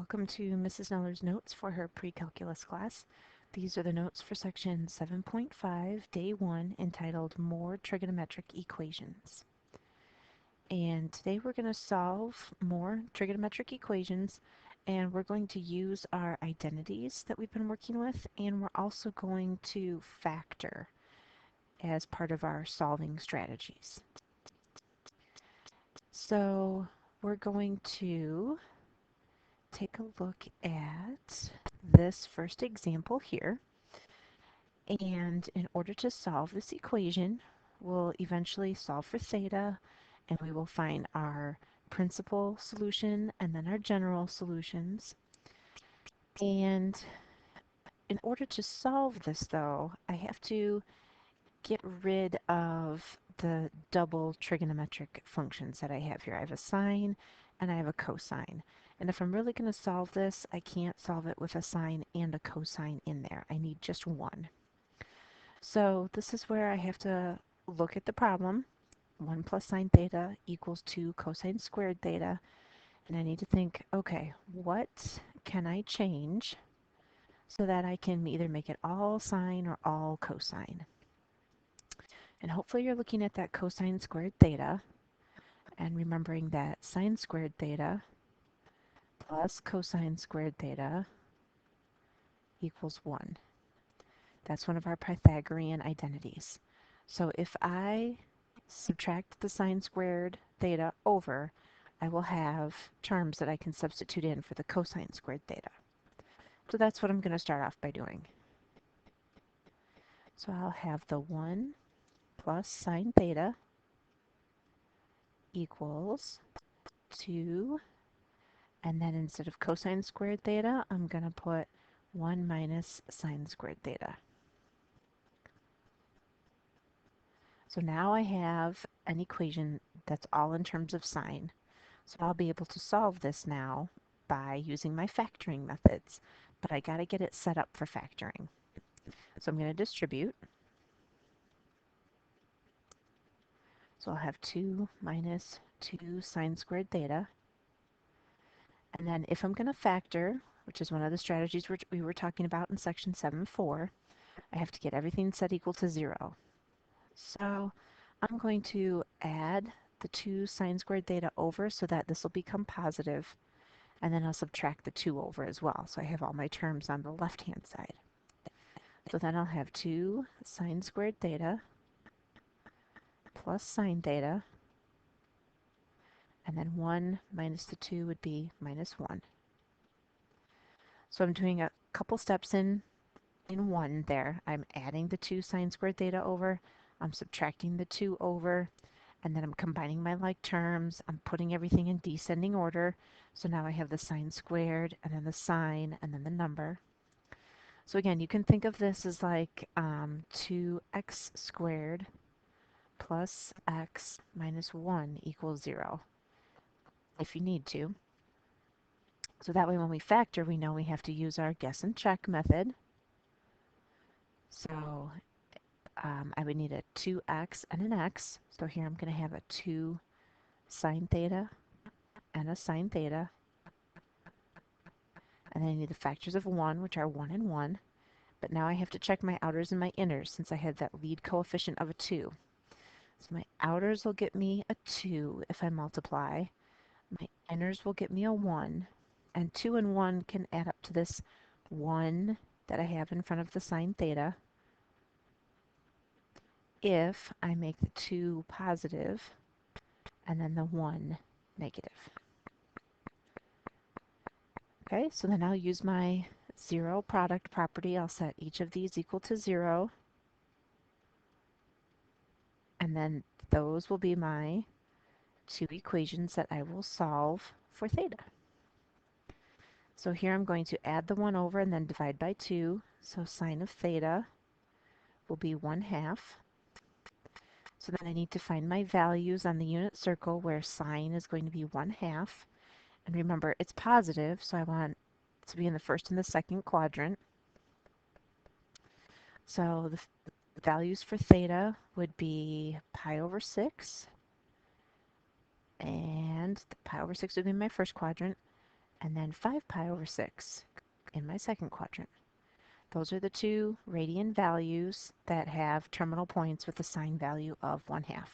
Welcome to Mrs. Neller's notes for her pre-calculus class. These are the notes for section 7.5, day 1, entitled More Trigonometric Equations. And today we're going to solve more trigonometric equations, and we're going to use our identities that we've been working with, and we're also going to factor as part of our solving strategies. So we're going to take a look at this first example here. And in order to solve this equation, we'll eventually solve for theta, and we will find our principal solution and then our general solutions. And in order to solve this, though, I have to get rid of the double trigonometric functions that I have here. I have a sine and I have a cosine. And if I'm really going to solve this, I can't solve it with a sine and a cosine in there. I need just one. So this is where I have to look at the problem. 1 plus sine theta equals 2 cosine squared theta. And I need to think, okay, what can I change so that I can either make it all sine or all cosine? And hopefully you're looking at that cosine squared theta and remembering that sine squared theta plus cosine squared theta equals 1. That's one of our Pythagorean identities. So if I subtract the sine squared theta over, I will have terms that I can substitute in for the cosine squared theta. So that's what I'm going to start off by doing. So I'll have the 1 plus sine theta equals 2, and then instead of cosine squared theta, I'm going to put 1 minus sine squared theta. So now I have an equation that's all in terms of sine. So I'll be able to solve this now by using my factoring methods, but I got to get it set up for factoring. So I'm going to distribute. So I'll have 2 minus 2 sine squared theta. And then if I'm going to factor, which is one of the strategies we were talking about in section 7.4, I have to get everything set equal to 0. So I'm going to add the 2 sine squared theta over so that this will become positive, and then I'll subtract the 2 over as well. So I have all my terms on the left-hand side. So then I'll have 2 sine squared theta plus sine theta, and then 1 minus the 2 would be minus 1. So I'm doing a couple steps in 1 there. I'm adding the 2 sine squared theta over, I'm subtracting the 2 over, and then I'm combining my like terms. I'm putting everything in descending order. So now I have the sine squared, and then the sine, and then the number. So again, you can think of this as like 2x squared plus x minus 1 equals 0, if you need to. So that way when we factor, we know we have to use our guess and check method. So I would need a 2x and an x. So here I'm going to have a 2 sine theta and a sine theta. And then I need the factors of 1, which are 1 and 1. But now I have to check my outers and my inners since I had that lead coefficient of a 2. So my outers will get me a 2 if I multiply. My inners will get me a 1. And 2 and 1 can add up to this 1 that I have in front of the sine theta if I make the 2 positive and then the 1 negative. Okay, so then I'll use my zero product property. I'll set each of these equal to 0. And then those will be my 2 equations that I will solve for theta. So here I'm going to add the 1 over and then divide by 2. So sine of theta will be 1/2. So then I need to find my values on the unit circle where sine is going to be 1/2. And remember, it's positive, so I want it to be in the first and the second quadrant. So the values for theta would be pi over 6. And the pi over 6 would be my first quadrant. and then 5 pi over 6 in my second quadrant. Those are the two radian values that have terminal points with a sign value of 1/2.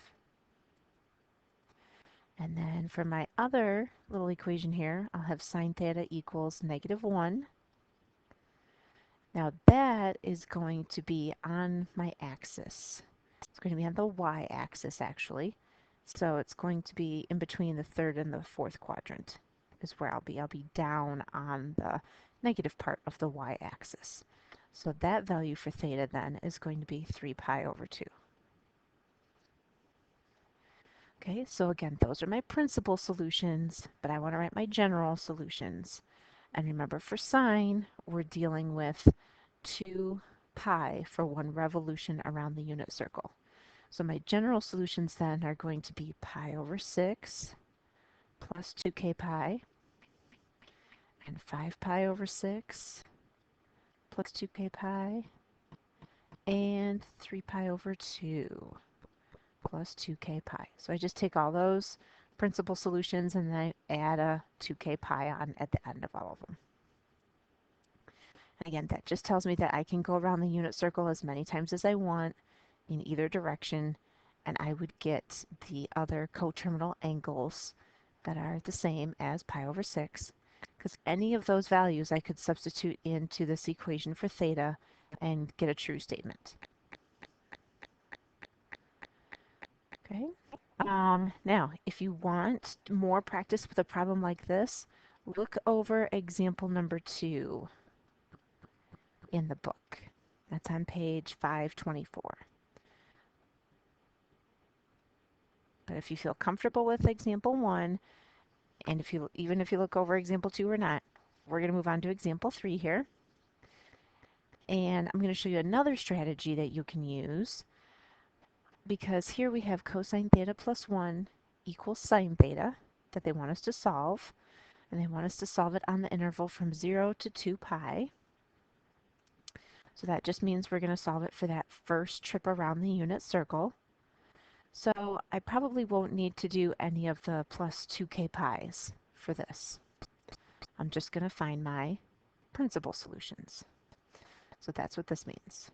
And then for my other little equation here, I'll have sine theta equals -1. Now that is going to be on my axis. It's going to be on the y-axis actually. So it's going to be in between the third and the fourth quadrant is where I'll be. I'll be down on the negative part of the y-axis. So that value for theta then is going to be 3 pi over 2. Okay, so again, those are my principal solutions, but I want to write my general solutions. And remember, for sine, we're dealing with 2 pi for 1 revolution around the unit circle. So my general solutions then are going to be pi over 6 plus 2k pi, and 5 pi over 6 plus 2k pi, and 3 pi over 2 plus 2k pi. So I just take all those principal solutions and then I add a 2k pi on at the end of all of them. And again, that just tells me that I can go around the unit circle as many times as I want in either direction, and I would get the other coterminal angles that are the same as pi over 6, because any of those values I could substitute into this equation for theta and get a true statement. Okay. Now, if you want more practice with a problem like this, look over example number 2 in the book. That's on page 524. But if you feel comfortable with example 1, and even if you look over example 2 or not, we're going to move on to example 3 here. And I'm going to show you another strategy that you can use, because here we have cosine theta plus 1 equals sine theta that they want us to solve. And they want us to solve it on the interval from 0 to 2 pi. So that just means we're going to solve it for that first trip around the unit circle. So I probably won't need to do any of the plus 2k pi's for this. I'm just going to find my principal solutions. So that's what this means.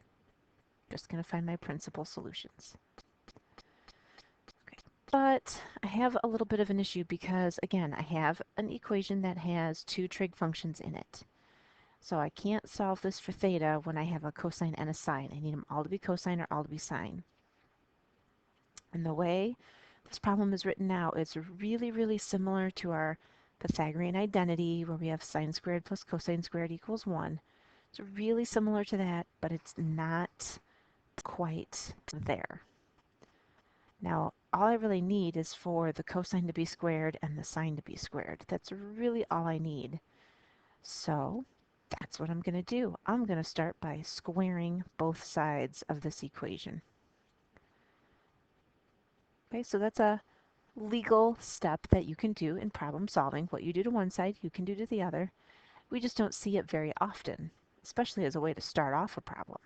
Just going to find my principal solutions. Okay. But I have a little bit of an issue because, again, I have an equation that has 2 trig functions in it. So I can't solve this for theta when I have a cosine and a sine. I need them all to be cosine or all to be sine. And the way this problem is written now, it's really, really similar to our Pythagorean identity where we have sine squared plus cosine squared equals 1. It's really similar to that, but it's not quite there. Now, all I really need is for the cosine to be squared and the sine to be squared. That's really all I need. So that's what I'm going to do. I'm going to start by squaring both sides of this equation. Okay, so that's a legal step that you can do in problem solving. What you do to one side, you can do to the other. We just don't see it very often, especially as a way to start off a problem.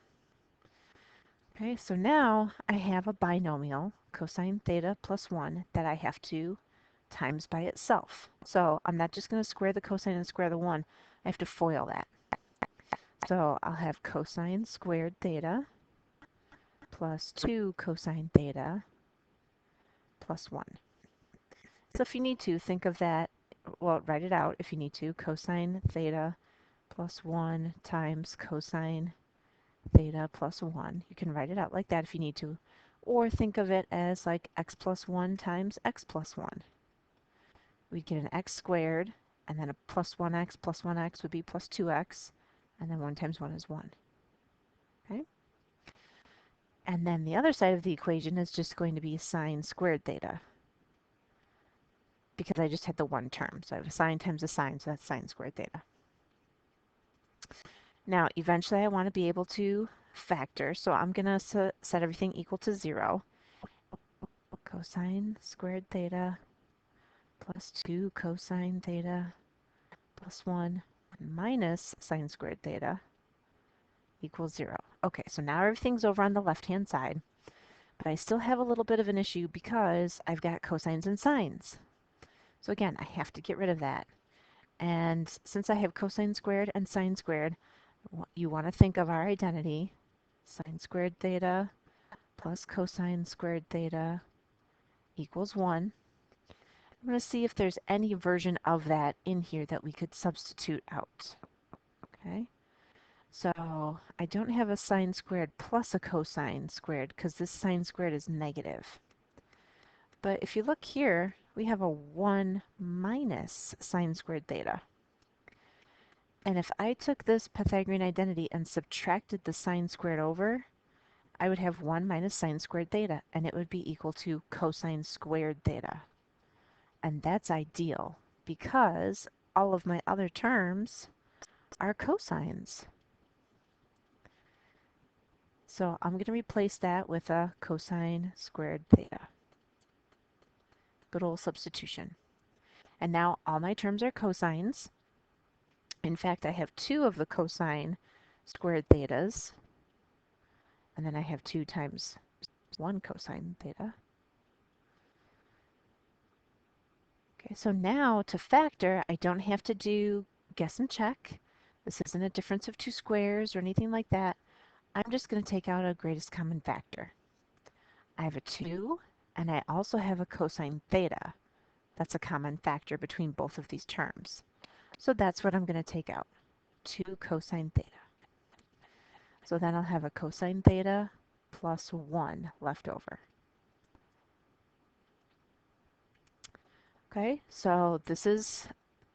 Okay, so now I have a binomial, cosine theta plus 1, that I have to times by itself. So I'm not just going to square the cosine and square the 1. I have to FOIL that. So I'll have cosine squared theta plus 2 cosine theta plus 1. So if you need to, think of that, well, write it out if you need to, cosine theta plus 1 times cosine theta plus 1. You can write it out like that if you need to. Or think of it as like x plus 1 times x plus 1. We'd get an x squared, and then a plus 1x would be plus 2x, and then 1 times 1 is 1. Okay? And then the other side of the equation is just going to be sine squared theta, because I just had the one term. So I have a sine times a sine, so that's sine squared theta. Now, eventually I want to be able to factor, so I'm going to set everything equal to 0. Cosine squared theta plus 2 cosine theta plus 1 minus sine squared theta equals 0. Okay, so now everything's over on the left-hand side, but I still have a little bit of an issue because I've got cosines and sines. So again, I have to get rid of that. And since I have cosine squared and sine squared, you want to think of our identity, sine squared theta plus cosine squared theta equals 1. I'm going to see if there's any version of that in here that we could substitute out. Okay, so I don't have a sine squared plus a cosine squared because this sine squared is negative. But if you look here, we have a 1 minus sine squared theta. And if I took this Pythagorean identity and subtracted the sine squared over, I would have 1 minus sine squared theta, and it would be equal to cosine squared theta. And that's ideal because all of my other terms are cosines. So I'm going to replace that with a cosine squared theta. Good old substitution. And now all my terms are cosines. In fact, I have 2 of the cosine squared thetas, and then I have 2 times 1 cosine theta. Okay, so now to factor, I don't have to do guess and check. This isn't a difference of 2 squares or anything like that. I'm just going to take out a greatest common factor. I have a 2, and I also have a cosine theta. That's a common factor between both of these terms. So that's what I'm going to take out, 2 cosine theta. So then I'll have a cosine theta plus 1 left over. Okay, so this is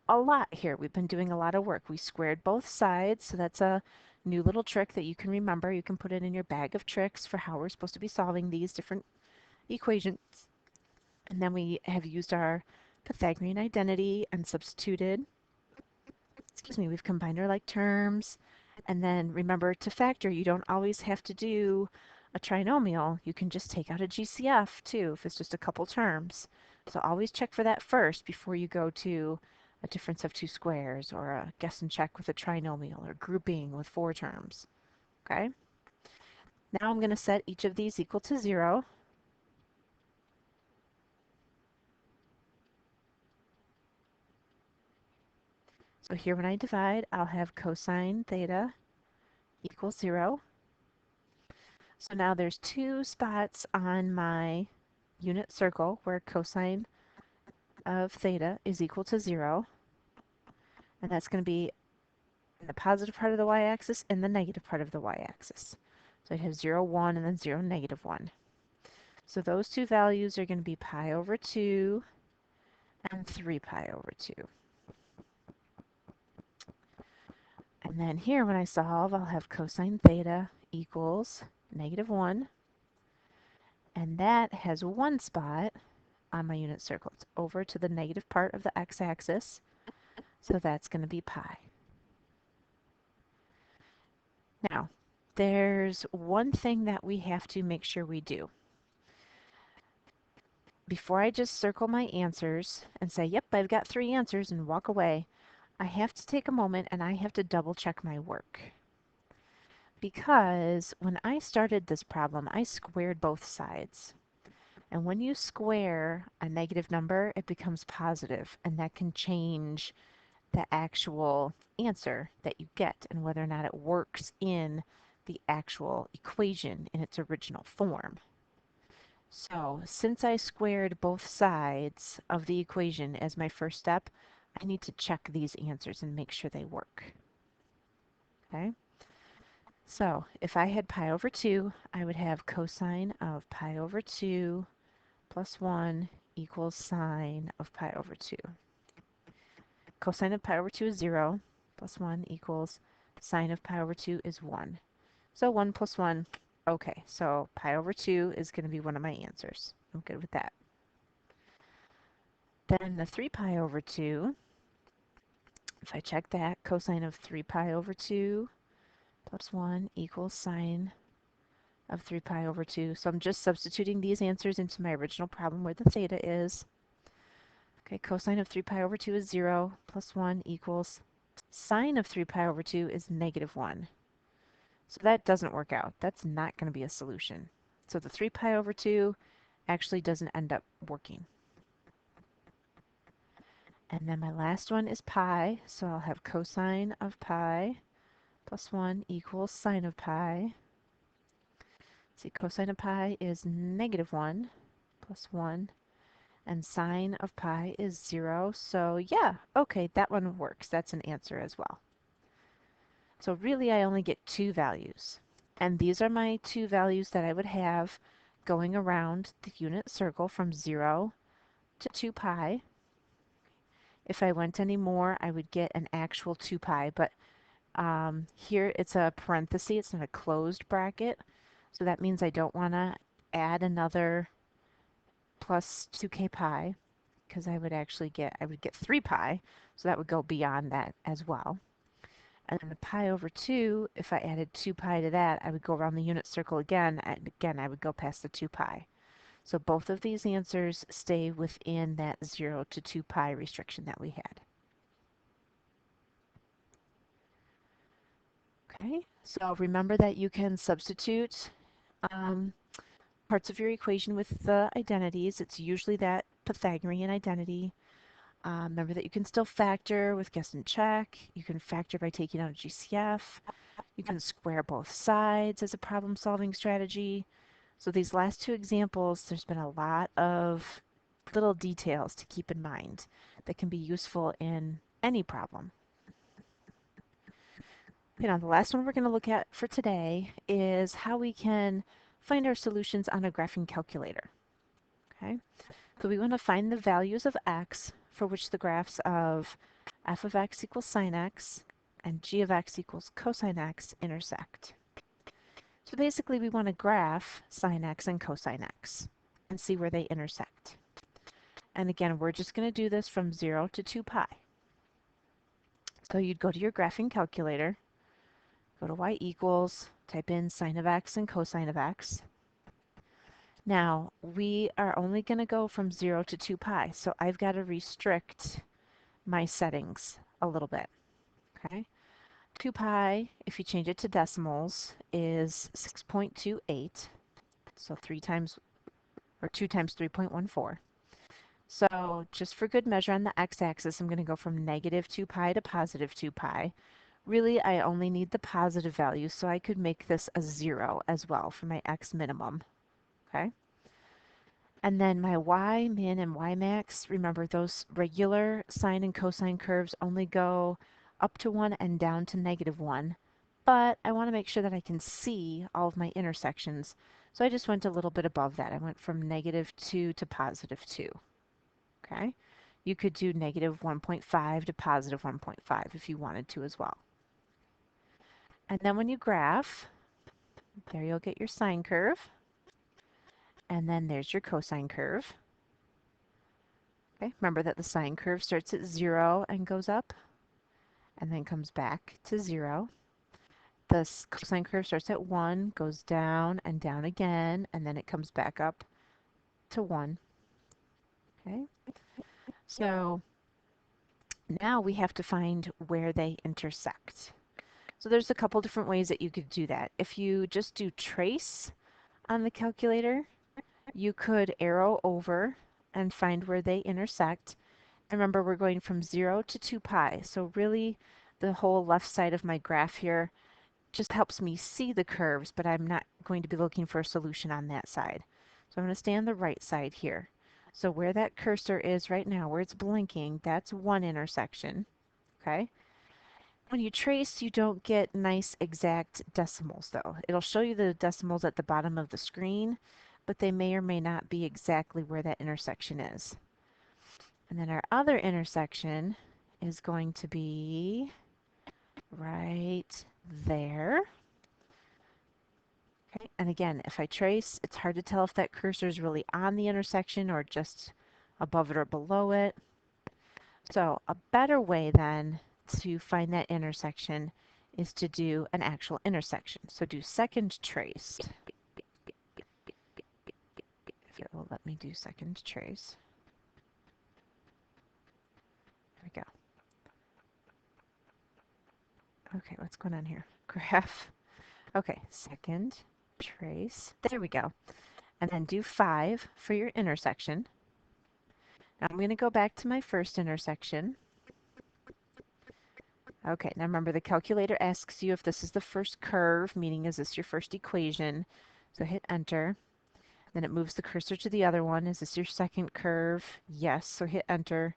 a lot here. We've been doing a lot of work. We squared both sides, so that's a new little trick that you can remember. You can put it in your bag of tricks for how we're supposed to be solving these different equations. And then we have used our Pythagorean identity and substituted. Excuse me, we've combined our like terms. And then remember to factor, you don't always have to do a trinomial. You can just take out a GCF too if it's just a couple terms. So always check for that first before you go to a difference of 2 squares or a guess and check with a trinomial or grouping with 4 terms. Okay? Now I'm going to set each of these equal to 0. So here when I divide, I'll have cosine theta equals 0. So now there's 2 spots on my unit circle where cosine of theta is equal to 0. And that's going to be in the positive part of the y-axis and the negative part of the y-axis. So I have 0, 1, and then 0, negative 1. So those 2 values are going to be pi over 2 and 3 pi over 2. And then here when I solve, I'll have cosine theta equals negative 1. And that has 1 spot on my unit circle. It's over to the negative part of the x-axis. So that's going to be pi. Now, there's one thing that we have to make sure we do. Before I just circle my answers and say, yep, I've got 3 answers and walk away, I have to take a moment and I have to double check my work. Because when I started this problem, I squared both sides. And when you square a negative number, it becomes positive, and that can change the actual answer that you get and whether or not it works in the actual equation in its original form. So since I squared both sides of the equation as my first step, I need to check these answers and make sure they work. Okay? So if I had pi over 2, I would have cosine of pi over 2 plus 1 equals sine of pi over 2. Cosine of pi over 2 is 0, plus 1 equals sine of pi over 2 is 1. So 1 plus 1, okay, so pi over 2 is going to be one of my answers. I'm good with that. Then the 3 pi over 2, if I check that, cosine of 3 pi over 2 plus 1 equals sine of 3 pi over 2. So I'm just substituting these answers into my original problem where the theta is. Okay, cosine of 3 pi over 2 is 0, plus 1 equals sine of 3 pi over 2 is negative 1. So that doesn't work out. That's not going to be a solution. So the 3 pi over 2 actually doesn't end up working. And then my last one is pi, so I'll have cosine of pi plus 1 equals sine of pi. See, cosine of pi is negative 1 plus 1, and sine of pi is 0. So yeah, okay, that one works. That's an answer as well. So really, I only get two values. And these are my two values that I would have going around the unit circle from 0 to 2 pi. If I went any more, I would get an actual 2 pi, but here it's a parenthesis, it's not a closed bracket, so that means I don't want to add another plus 2k pi, because I would get 3 pi, so that would go beyond that as well. And then the pi over 2, if I added 2 pi to that, I would go around the unit circle again, and again I would go past the 2 pi. So both of these answers stay within that 0 to 2 pi restriction that we had. Okay, so remember that you can substitute parts of your equation with the identities. It's usually that Pythagorean identity. Remember that you can still factor with guess and check. You can factor by taking out a GCF. You can square both sides as a problem-solving strategy. So these last two examples, there's been a lot of little details to keep in mind that can be useful in any problem. Okay, now the last one we're going to look at for today is how we can find our solutions on a graphing calculator. Okay, so we want to find the values of x for which the graphs of f of x equals sine x and g of x equals cosine x intersect. So basically we want to graph sine x and cosine x and see where they intersect. And again, we're just going to do this from 0 to 2 pi. So you'd go to your graphing calculator, go to y equals, type in sine of x and cosine of x. Now, we are only going to go from 0 to 2 pi, so I've got to restrict my settings a little bit. Okay, 2 pi, if you change it to decimals, is 6.28, so 3 times, or 2 times 3.14. So just for good measure on the x-axis, I'm going to go from negative 2 pi to positive 2 pi. Really, I only need the positive value, so I could make this a 0 as well for my x minimum. Okay? And then my y min and y max, remember those regular sine and cosine curves only go up to 1 and down to negative 1. But I want to make sure that I can see all of my intersections. So I just went a little bit above that. I went from negative 2 to positive 2. Okay? You could do negative 1.5 to positive 1.5 if you wanted to as well. And then when you graph, there you'll get your sine curve. And then there's your cosine curve. Okay, remember that the sine curve starts at 0 and goes up and then comes back to 0. The cosine curve starts at 1, goes down and down again, and then it comes back up to 1. Okay, so now we have to find where they intersect. So there's a couple different ways that you could do that. If you just do trace on the calculator, you could arrow over and find where they intersect. Remember, we're going from 0 to 2 pi, so really the whole left side of my graph here just helps me see the curves, but I'm not going to be looking for a solution on that side. So I'm going to stay on the right side here. So where that cursor is right now, where it's blinking, that's one intersection. Okay. When you trace, you don't get nice exact decimals though. It'll show you the decimals at the bottom of the screen, but they may or may not be exactly where that intersection is. And then our other intersection is going to be right there. Okay, and again, if I trace, it's hard to tell if that cursor is really on the intersection or just above it or below it. So a better way then to find that intersection is to do an actual intersection. So do second traced. If it will let me do second trace. There we go. Okay, what's going on here? Graph. Okay, second trace. There we go. And then do 5 for your intersection. Now I'm going to go back to my first intersection. Okay, now remember the calculator asks you if this is the first curve, meaning is this your first equation? So hit enter. Then it moves the cursor to the other one. Is this your second curve? Yes, so hit enter.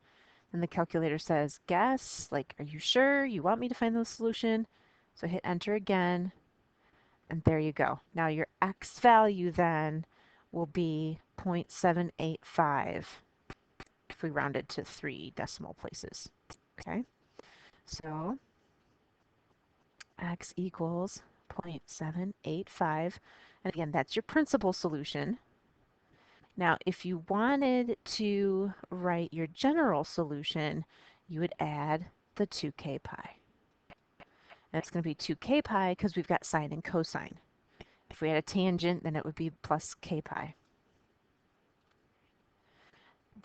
And the calculator says, guess, like, are you sure you want me to find the solution? So hit enter again, and there you go. Now your x value then will be 0.785 if we rounded to 3 decimal places. Okay, so x equals 0.785. And again, that's your principal solution. Now, if you wanted to write your general solution, you would add the 2k pi. And it's going to be 2k pi because we've got sine and cosine. If we had a tangent, then it would be plus k pi.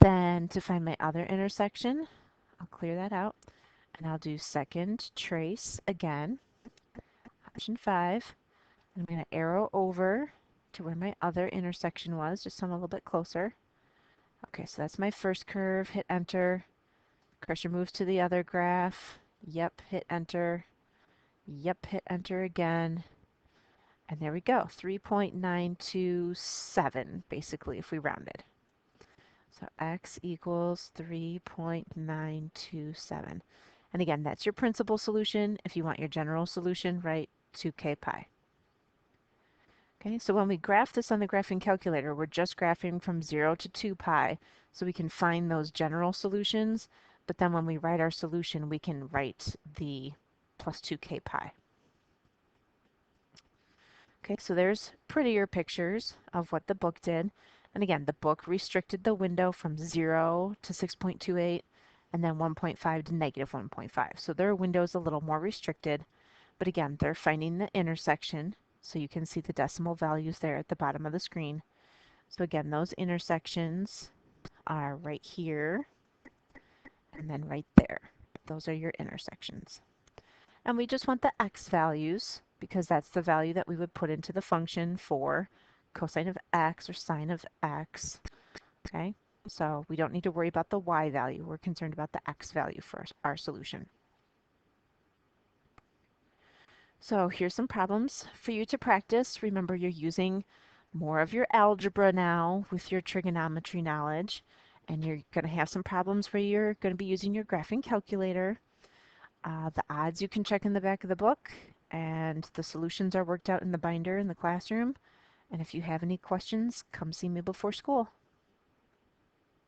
Then to find my other intersection, I'll clear that out. And I'll do second trace again, option 5. I'm going to arrow over to where my other intersection was, just so I'm a little bit closer. Okay, so that's my first curve. Hit enter. Cursor moves to the other graph. Yep, hit enter. Yep, hit enter again. And there we go, 3.927, basically, if we rounded. So x equals 3.927. And again, that's your principal solution. If you want your general solution, write 2k pi. Okay, so when we graph this on the graphing calculator, we're just graphing from 0 to 2 pi, so we can find those general solutions, but then when we write our solution, we can write the plus 2k pi. Okay, so there's prettier pictures of what the book did. And again, the book restricted the window from 0 to 6.28 and then 1.5 to negative 1.5. So their window's a little more restricted. But again, they're finding the intersection. So you can see the decimal values there at the bottom of the screen. So again, those intersections are right here and then right there. Those are your intersections. And we just want the x values because that's the value that we would put into the function for cosine of x or sine of x. Okay, so we don't need to worry about the y value. We're concerned about the x value for our solution. So here's some problems for you to practice. Remember, you're using more of your algebra now with your trigonometry knowledge, and you're going to have some problems where you're going to be using your graphing calculator. The odds you can check in the back of the book, and the solutions are worked out in the binder in the classroom. And if you have any questions, come see me before school.